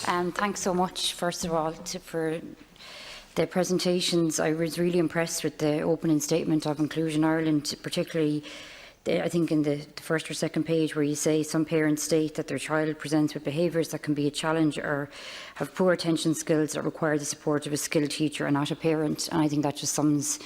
Thanks so much, first of all, for the presentations. I was really impressed with the opening statement of Inclusion Ireland, particularly I think in the first or second page, where you say some parents state that their child presents with behaviours that can be a challenge or have poor attention skills that require the support of a skilled teacher and not a parent. And I think that just sums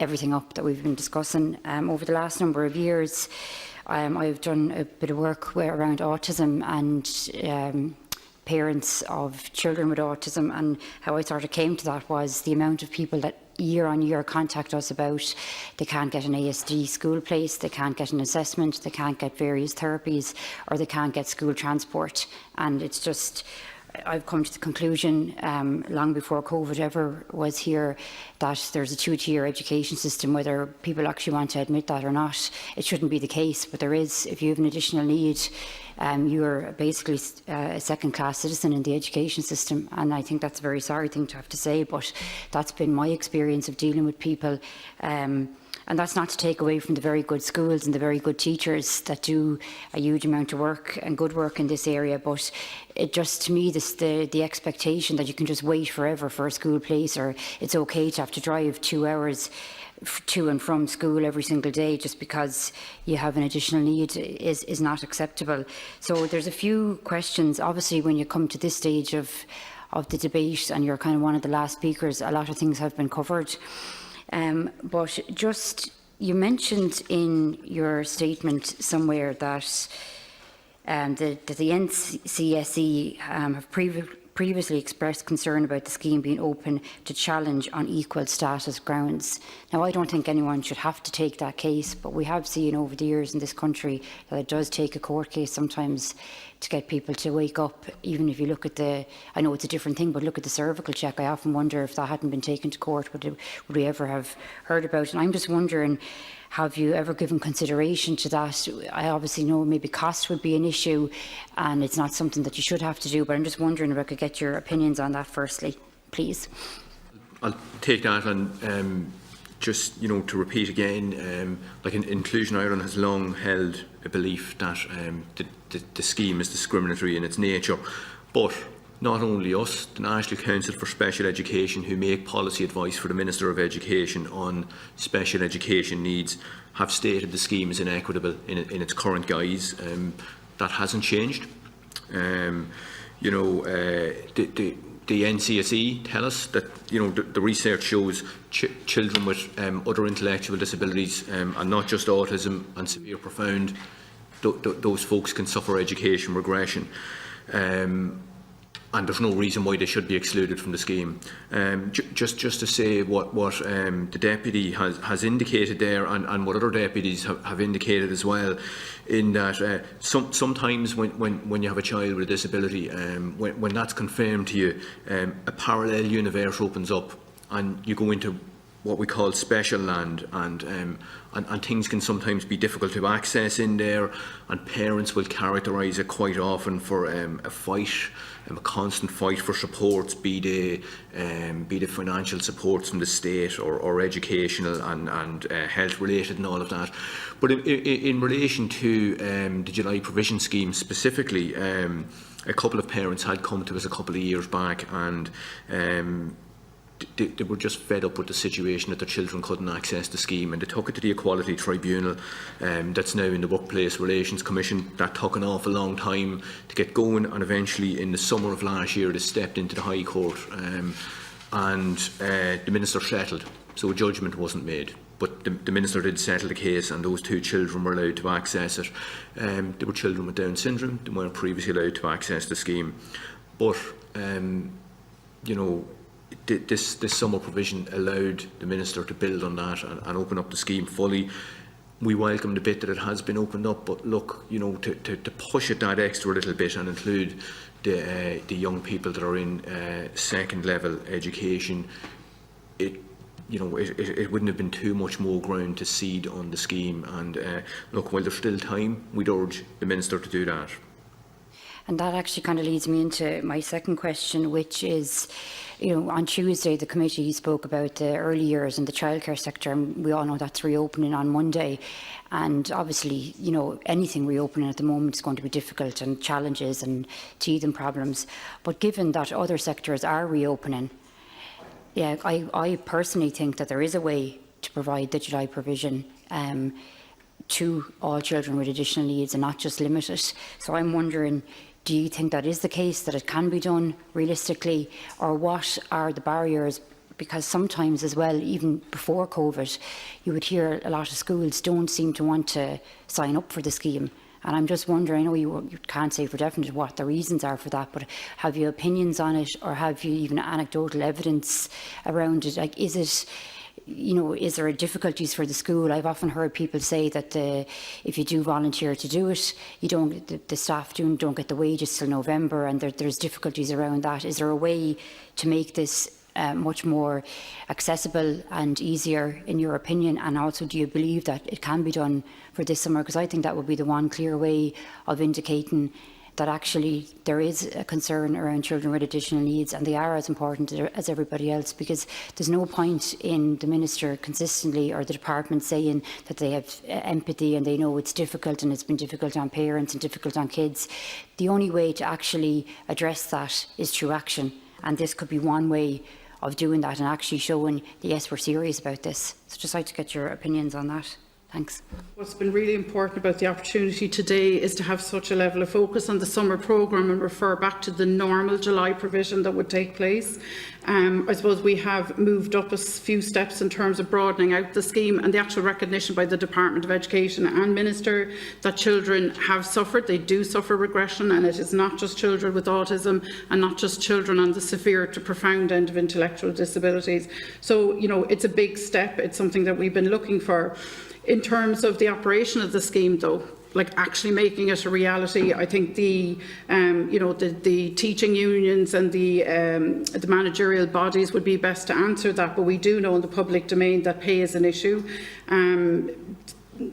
everything up that we've been discussing. Over the last number of years, I've done a bit of work around autism and parents of children with autism, and how I sort of came to that was the amount of people that year on year contact us about they can't get an ASD school place, they can't get an assessment, they can't get various therapies, or they can't get school transport. And it's just, I've come to the conclusion long before COVID ever was here that there's a two-tier education system. Whether people actually want to admit that or not, it shouldn't be the case, but there is. If you have an additional need, you're basically a second-class citizen in the education system, and I think that's a very sorry thing to have to say, but that's been my experience of dealing with people. And that's not to take away from the very good schools and the very good teachers that do a huge amount of work and good work in this area. But it just, to me, the expectation that you can just wait forever for a school place, or it's okay to have to drive 2 hours to and from school every single day just because you have an additional need is not acceptable. So there's a few questions. Obviously, when you come to this stage of the debate and you're kind of one of the last speakers, a lot of things have been covered. But just, you mentioned in your statement somewhere that the NCSE have previously expressed concern about the scheme being open to challenge on equal status grounds. Now, I don't think anyone should have to take that case, but we have seen over the years in this country that it does take a court case sometimes to get people to wake up. Even if you look at I know it's a different thing, but look at the cervical check. I often wonder if that hadn't been taken to court, would we ever have heard about it? And I'm just wondering, have you ever given consideration to that? I obviously know maybe cost would be an issue and it's not something that you should have to do, but I'm just wondering if I could get your opinions on that firstly, please. I'll take that, and just, to repeat again, like Inclusion Ireland has long held a belief that the scheme is discriminatory in its nature, but not only us, the National Council for Special Education, who make policy advice for the Minister of Education on special education needs, have stated the scheme is inequitable in its current guise. That hasn't changed. The NCSE tell us that the research shows children with other intellectual disabilities, and not just autism and severe profound, those folks can suffer education regression. And there's no reason why they should be excluded from the scheme. Just to say what the Deputy has indicated there, and what other deputies have indicated as well, in that sometimes when you have a child with a disability, when that's confirmed to you, a parallel universe opens up and you go into what we call special land, and things can sometimes be difficult to access in there, and parents will characterise it quite often for a fight, a constant fight for supports, be they financial supports from the state or educational and health related and all of that. But in relation to the July provision scheme specifically, a couple of parents had come to us a couple of years back, and they were just fed up with the situation that their children couldn't access the scheme, and they took it to the Equality Tribunal that's now in the Workplace Relations Commission. That took an awful long time to get going, and eventually in the summer of last year they stepped into the High Court, and the Minister settled, so a judgment wasn't made. But the Minister did settle the case, and those two children were allowed to access it. They were children with Down syndrome. They weren't previously allowed to access the scheme. But this summer provision allowed the Minister to build on that and open up the scheme fully. We welcome the bit that it has been opened up, but look, to push it that extra little bit and include the young people that are in second level education, it wouldn't have been too much more ground to cede on the scheme. And look, while there's still time, we'd urge the Minister to do that. And that actually kind of leads me into my second question, which is, on Tuesday, the committee spoke about the early years in the childcare sector, and we all know that's reopening on Monday. And obviously, anything reopening at the moment is going to be difficult and challenges and teething problems. But given that other sectors are reopening, I personally think that there is a way to provide the July provision to all children with additional needs and not just limit it. So I'm wondering, do you think that is the case, that it can be done realistically, or what are the barriers? Because sometimes as well, even before COVID, you would hear a lot of schools don't seem to want to sign up for the scheme. And I'm just wondering, I know you can't say for definite what the reasons are for that, but have you opinions on it, or have you even anecdotal evidence around it? Like, is it, is there difficulties for the school? I've often heard people say that if you do volunteer to do it, the staff don't get the wages till November, and there's difficulties around that. Is there a way to make this much more accessible and easier, in your opinion? And also, do you believe that it can be done for this summer? Because I think that would be the one clear way of indicating that actually there is a concern around children with additional needs, and they are as important as everybody else, because there's no point in the Minister consistently, or the department, saying that they have empathy and they know it's difficult and it's been difficult on parents and difficult on kids. The only way to actually address that is through action, and this could be one way of doing that and actually showing that, yes, we're serious about this. So just like to get your opinions on that. Thanks. What's been really important about the opportunity today is to have such a level of focus on the summer programme and refer back to the normal July provision that would take place. I suppose we have moved up a few steps in terms of broadening out the scheme, and the actual recognition by the Department of Education and Minister that children have suffered. They do suffer regression, and it is not just children with autism and not just children on the severe to profound end of intellectual disabilities. So, it's a big step. It's something that we've been looking for. In terms of the operation of the scheme, though, like actually making it a reality, I think the teaching unions and the managerial bodies would be best to answer that. But we do know in the public domain that pay is an issue.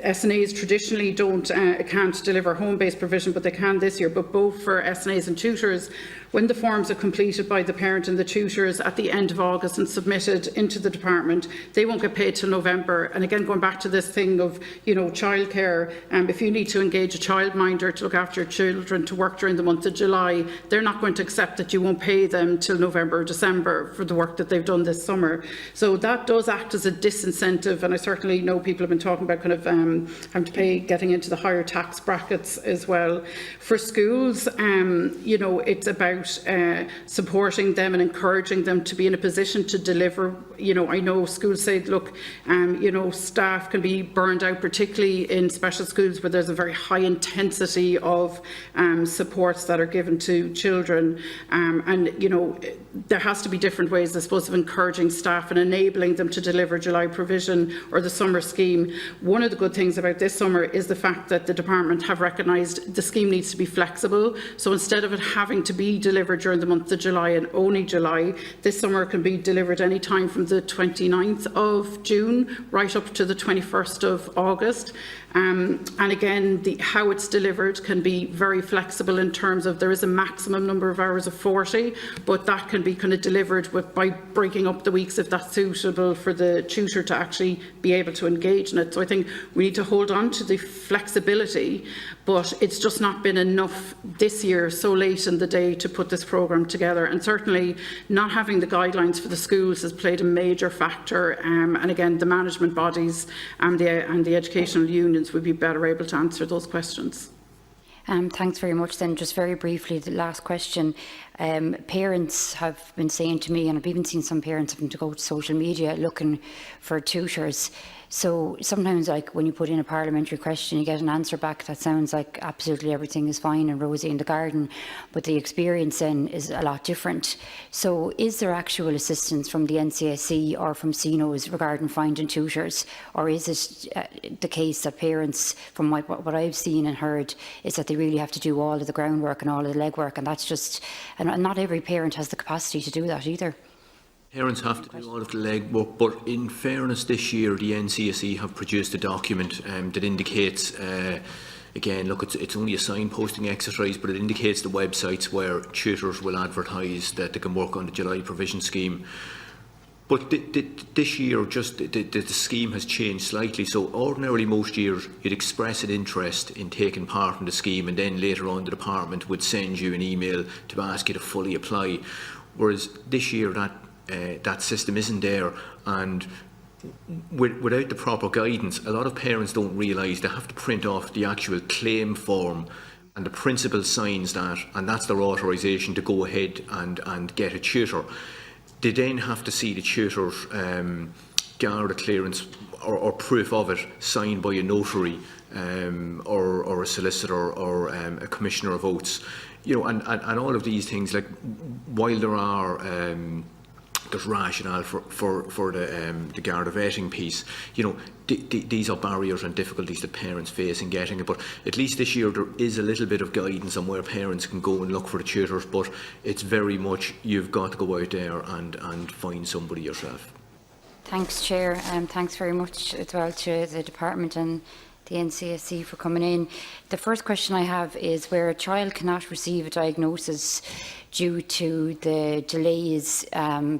SNAs traditionally can't deliver home-based provision, but they can this year. But both for SNAs and tutors, when the forms are completed by the parent and the tutors at the end of August and submitted into the department, they won't get paid till November. And again, going back to this thing of, childcare, if you need to engage a childminder to look after your children to work during the month of July, they're not going to accept that you won't pay them till November or December for the work that they've done this summer. So that does act as a disincentive, and I certainly know people have been talking about kind of having to pay, getting into the higher tax brackets as well. For schools, it's about supporting them and encouraging them to be in a position to deliver. I know schools say, look, staff can be burned out, particularly in special schools where there's a very high intensity of supports that are given to children. There has to be different ways, I suppose, of encouraging staff and enabling them to deliver July provision or the summer scheme. One of the good things about this summer is the fact that the department have recognised the scheme needs to be flexible. So instead of it having to be delivered during the month of July and only July, this summer can be delivered any time from the 29th of June right up to the 21st of August. And again, how it's delivered can be very flexible in terms of there is a maximum number of hours of 40, but that can be kind of delivered by breaking up the weeks if that's suitable for the tutor to actually be able to engage in it. So I think we need to hold on to the flexibility, but it's just not been enough this year, so late in the day, to put this programme together. And certainly not having the guidelines for the schools has played a major factor. And again, the management bodies and the educational unions would be better able to answer those questions. Thanks very much. Then just very briefly, the last question. Parents have been saying to me, and I've even seen some parents having to go to social media looking for tutors. So sometimes, like when you put in a parliamentary question, you get an answer back that sounds like absolutely everything is fine and rosy in the garden, but the experience then is a lot different. So is there actual assistance from the NCSE or from CNOs regarding finding tutors, or is it the case that parents, from what I've seen and heard, is that they really have to do all of the groundwork and all of the legwork, and that's just, and not every parent has the capacity to do that either. Parents have to do all of the legwork, but in fairness, this year the NCSE have produced a document that indicates again, look, it's only a signposting exercise, but it indicates the websites where tutors will advertise that they can work on the July provision scheme. But this year, just the scheme has changed slightly. So ordinarily, most years, you'd express an interest in taking part in the scheme, and then later on the department would send you an email to ask you to fully apply. Whereas this year, that system isn't there, and without the proper guidance, a lot of parents don't realise they have to print off the actual claim form, and the principal signs that, and that's their authorisation to go ahead and get a tutor. They then have to see the tutor's Garda clearance or proof of it signed by a notary or a solicitor or a commissioner of oaths. You know, and all of these things, like, while there are there's rationale for the Garda vetting piece, you know, these are barriers and difficulties that parents face in getting it. But at least this year there is a little bit of guidance on where parents can go and look for the tutors, but it's very much you've got to go out there and find somebody yourself. Thanks, Chair, and thanks very much as well to the Department and the NCSE for coming in. The first question I have is where a child cannot receive a diagnosis due to the delays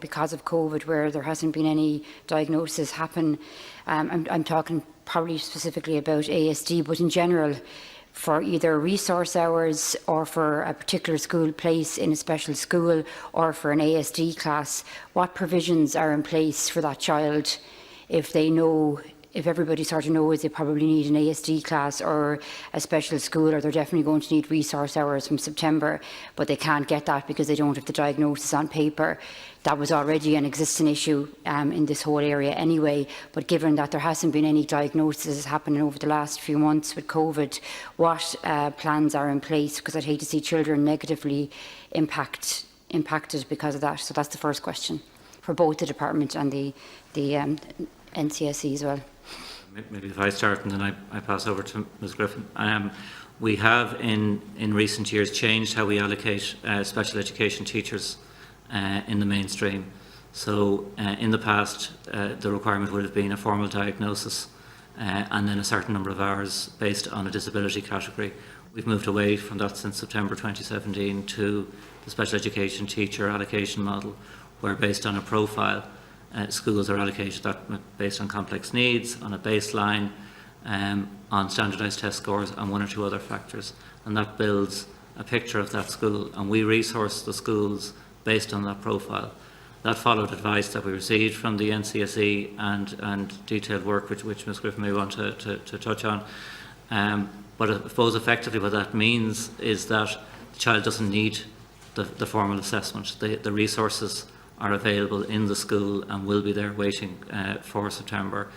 because of COVID, where there hasn't been any diagnosis happen. I'm talking probably specifically about ASD, but in general, for either resource hours or for a particular school place in a special school or for an ASD class, what provisions are in place for that child if they know, if everybody sort of knows they probably need an ASD class or a special school, or they're definitely going to need resource hours from September, but they can't get that because they don't have the diagnosis on paper. That was already an existing issue in this whole area anyway, but given that there hasn't been any diagnosis happening over the last few months with COVID, what plans are in place? Because I'd hate to see children negatively impacted because of that. So that's the first question for both the department and the NCSE as well. Maybe if I start and then I pass over to Ms Griffin. We have in recent years changed how we allocate special education teachers in the mainstream. So in the past, the requirement would have been a formal diagnosis and then a certain number of hours based on a disability category. We've moved away from that since September 2017 to the special education teacher allocation model, where based on a profile, schools are allocated that based on complex needs, on a baseline, on standardised test scores and one or two other factors. And that builds a picture of that school, and we resource the schools based on that profile. That followed advice that we received from the NCSE and detailed work which Ms Griffin may want to touch on. But I suppose effectively what that means is that the child doesn't need the formal assessment. The resources are available in the school and will be there waiting for September.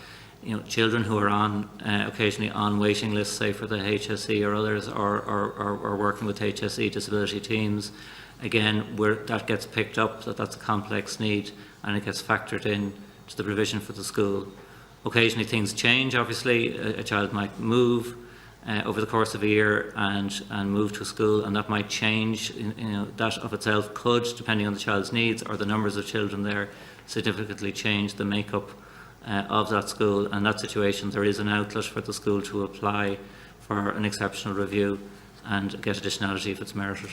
You know, children who are on occasionally on waiting lists, say for the HSE or others, or working with HSE disability teams, again, that gets picked up, that's a complex need, and it gets factored in to the provision for the school. Occasionally things change, obviously. A child might move over the course of a year and move to a school, and that might change. You know, that of itself could, depending on the child's needs or the numbers of children there, significantly change the makeup of that school. And in that situation, there is an outlet for the school to apply for an exceptional review and get additionality if it's merited.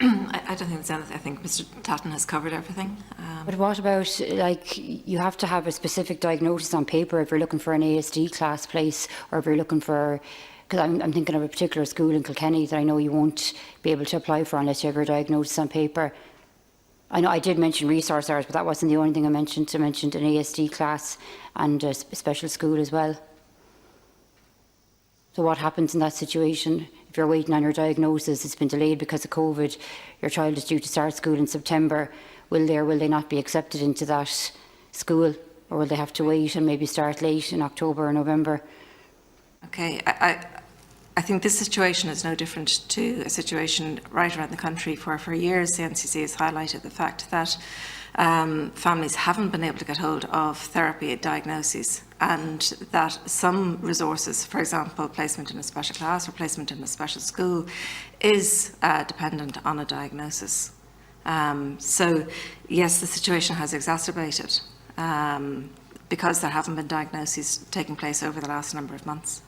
I don't think there's anything. I think Mr. Tatton has covered everything. But what about, like, you have to have a specific diagnosis on paper if you're looking for an ASD class place, or if you're looking for, because I'm thinking of a particular school in Kilkenny that I know you won't be able to apply for unless you have your diagnosis on paper. I know I did mention resource hours, but that wasn't the only thing I mentioned. I mentioned an ASD class and a special school as well. So what happens in that situation? If you're waiting on your diagnosis, it's been delayed because of COVID, your child is due to start school in September, will they not be accepted into that school, or will they have to wait and maybe start late in October or November? Okay, I think this situation is no different to a situation right around the country where for years the NCC has highlighted the fact that families haven't been able to get hold of therapy diagnoses, and that some resources, for example, placement in a special class or placement in a special school, is dependent on a diagnosis. So, yes, the situation has exacerbated. because there haven't been diagnoses taking place over the last number of months.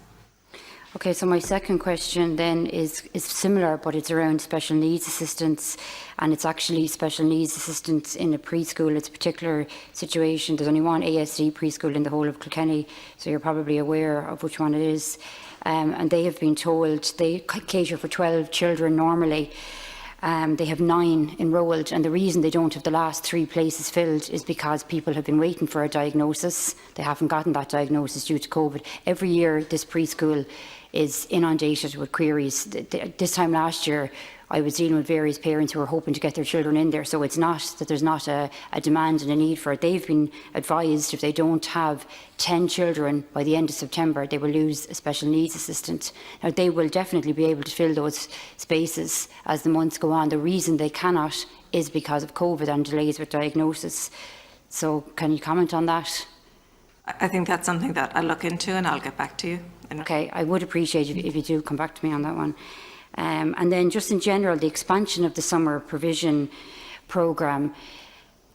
Okay, so my second question then is similar, but it's around special needs assistance, and it's actually special needs assistance in a preschool. It's a particular situation. There's only one ASD preschool in the whole of Kilkenny, so you're probably aware of which one it is. And they have been told they cater for 12 children normally. They have 9 enrolled, and the reason they don't have the last 3 places filled is because people have been waiting for a diagnosis. They haven't gotten that diagnosis due to COVID. Every year this preschool is inundated with queries. This time last year I was dealing with various parents who were hoping to get their children in there, so it's not that there's not a demand and a need for it. They've been advised if they don't have 10 children by the end of September, they will lose a special needs assistant. Now, they will definitely be able to fill those spaces as the months go on. The reason they cannot is because of COVID and delays with diagnosis. So can you comment on that? I think that's something that I'll look into and I'll get back to you. Okay, I would appreciate it if you do come back to me on that one. And then just in general, the expansion of the summer provision programme.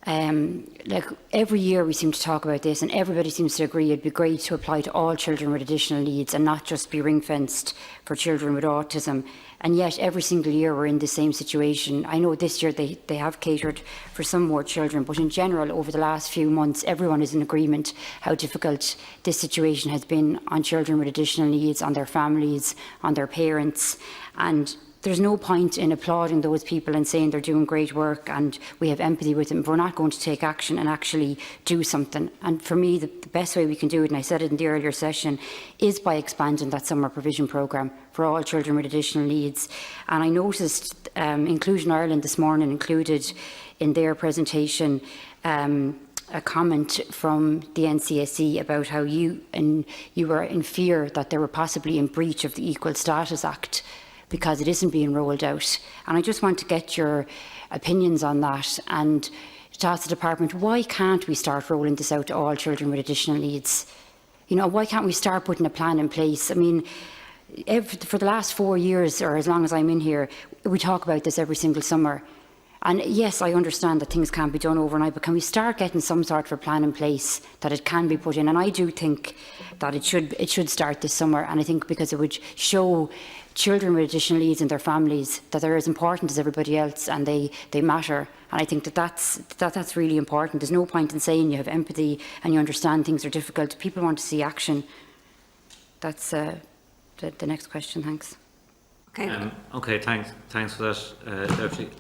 Like every year we seem to talk about this and everybody seems to agree it'd be great to apply to all children with additional needs and not just be ring-fenced for children with autism. And yet every single year we're in the same situation. I know this year they have catered for some more children, but in general over the last few months everyone is in agreement how difficult this situation has been on children with additional needs, on their families, on their parents. And there's no point in applauding those people and saying they're doing great work and we have empathy with them if we're not going to take action and actually do something. And for me, the best way we can do it, and I said it in the earlier session, is by expanding that summer provision programme for all children with additional needs. And I noticed Inclusion Ireland this morning included in their presentation a comment from the NCSE about how you were in fear that they were possibly in breach of the Equal Status Act, because it isn't being rolled out. And I just want to get your opinions on that and to ask the department, why can't we start rolling this out to all children with additional needs? You know, why can't we start putting a plan in place? I mean, for the last 4 years, or as long as I'm in here, we talk about this every single summer. And yes, I understand that things can't be done overnight, but can we start getting some sort of a plan in place that it can be put in? And I do think that it should start this summer, and I think because it would show children with additional needs and their families that they're as important as everybody else and they matter. And I think that's really important. There's no point in saying you have empathy and you understand things are difficult. People want to see action. That's the next question. Thanks. Okay. Okay, thanks for that, Deputy.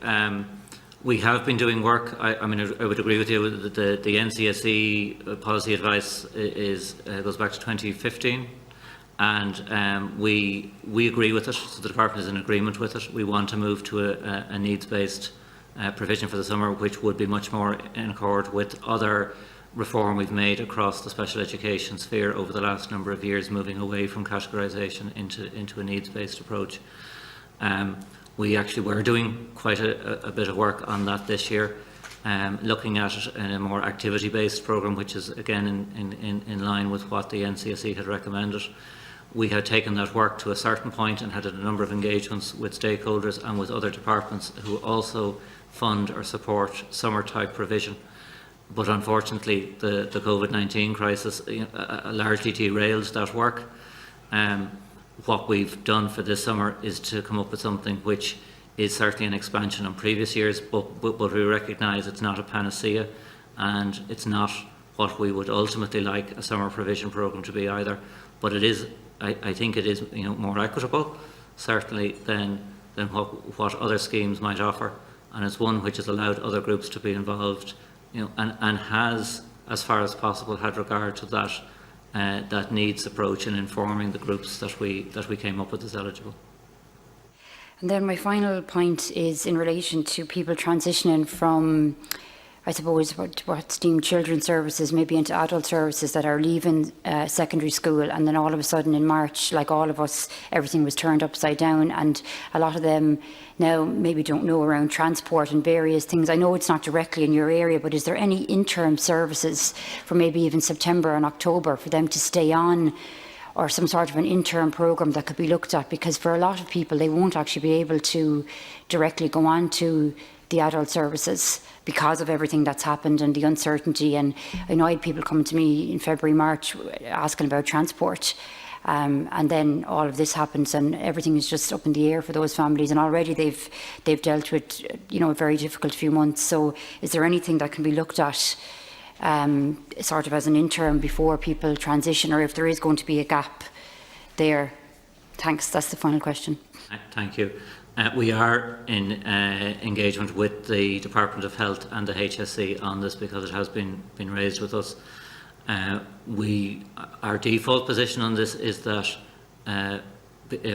We have been doing work. I mean, I would agree with you. The NCSE policy advice goes back to 2015. And we agree with it, so the department is in agreement with it. We want to move to a needs-based provision for the summer, which would be much more in accord with other reform we've made across the special education sphere over the last number of years, moving away from categorisation into a needs-based approach. We actually were doing quite a bit of work on that this year, looking at it in a more activity-based programme, which is again in line with what the NCSE had recommended. We had taken that work to a certain point and had a number of engagements with stakeholders and with other departments who also fund or support summer type provision. But unfortunately the COVID-19 crisis largely derailed that work. What we've done for this summer is to come up with something which is certainly an expansion on previous years, but we recognise it's not a panacea and it's not what we would ultimately like a summer provision programme to be either. But it is, I think it is more equitable, certainly, than what other schemes might offer. And it's one which has allowed other groups to be involved, and has, as far as possible, had regard to that needs approach in informing the groups that we came up with as eligible. And then my final point is in relation to people transitioning from, I suppose, what's deemed children's services, maybe into adult services, that are leaving secondary school, and then all of a sudden in March, like all of us, everything was turned upside down, and a lot of them now maybe don't know around transport and various things. I know it's not directly in your area, but is there any interim services for maybe even September and October for them to stay on, or some sort of an interim programme that could be looked at? Because for a lot of people, they won't actually be able to directly go on to the adult services because of everything that's happened and the uncertainty. And I know I had people coming to me in February, March asking about transport. And then all of this happens and everything is just up in the air for those families, and already they've dealt with, you know, a very difficult few months. So is there anything that can be looked at sort of as an interim before people transition, or if there is going to be a gap there? Thanks. That's the final question. Thank you. We are in engagement with the Department of Health and the HSE on this because it has been raised with us. Our default position on this is that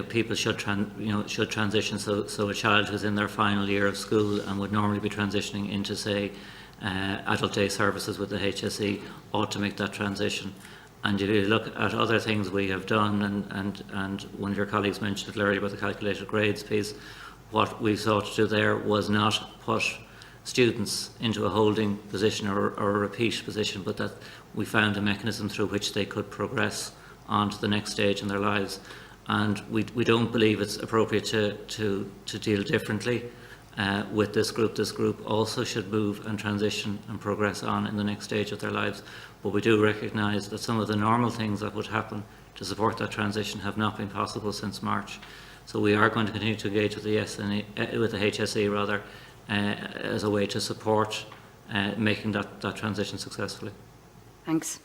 people should transition. So a child who's in their final year of school and would normally be transitioning into, say, adult day services with the HSE ought to make that transition. And if you look at other things we have done, and one of your colleagues mentioned it earlier about the calculated grades piece, what we sought to do there was not put students into a holding position or a repeat position, but that we found a mechanism through which they could progress on to the next stage in their lives. And we don't believe it's appropriate to deal differently with this group. This group also should move and transition and progress on in the next stage of their lives. But we do recognise that some of the normal things that would happen to support that transition have not been possible since March. So we are going to continue to engage with the HSE rather, as a way to support making that transition successfully. Thanks.